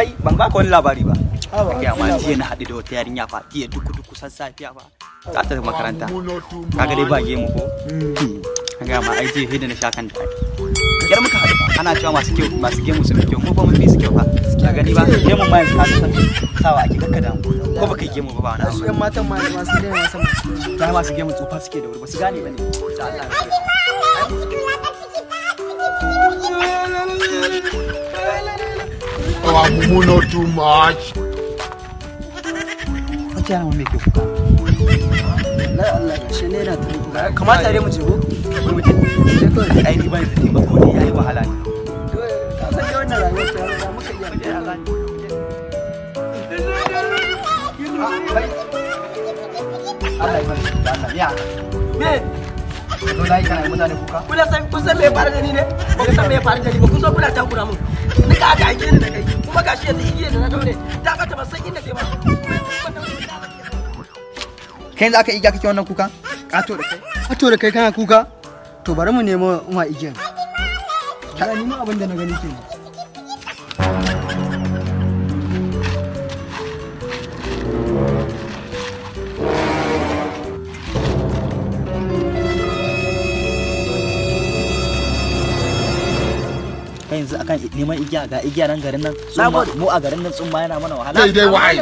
kai ban baka wani labari ba. Ya ma jiya na haɗu da wata yarinya fa jiya duku sassafiya fa. Ta tafi makaranta. Kaga dai ba gemu ko? Kaga ma ai jiya hidda na sha kan da. Yar muka haɗu ana cewa masu gemu sun kyau mu fa mun fi su kyau fa. Ka gani ba gemu ma yanzu ka san sawa ake kakkada mu. Ko baka yi gemu ba na. Su ƴan matan ma masu gemu masu gemu. Ta masu gemu tsufa suke da wuri ba su gane bane. Da Allah ya kare su. Oh, Mumu, not too much. Wace yana mai ke kuka? Allah ya shi ne na tuni. Kamata dai mu je ko? Mu je. Ai ni ban da taimako ne yayi wahala ne. Ka san dai wannan rayuwar ta da muka iya Ya gani. Allah ya bari da Allah ya. me Zo dai kana mutane kuka? kun san me ya faru da ni ne ba ku san me ya faru da ni ba kun zo kuna takura mun ni ka aka aike ni da kai kuma gashi yanzu igiyar da na daure ta bata ban san inda ke ba Kai za ka igiya kake wannan kuka? Kato da kai. Kato da kai kana kuka to bari mu nemo ma igiyar ka ni ma abin da na gani kenan Kai yanzu akan neman igiya ga igiya nan garin nan mu a garin nan tsumma yana mana wahala. Dai wai.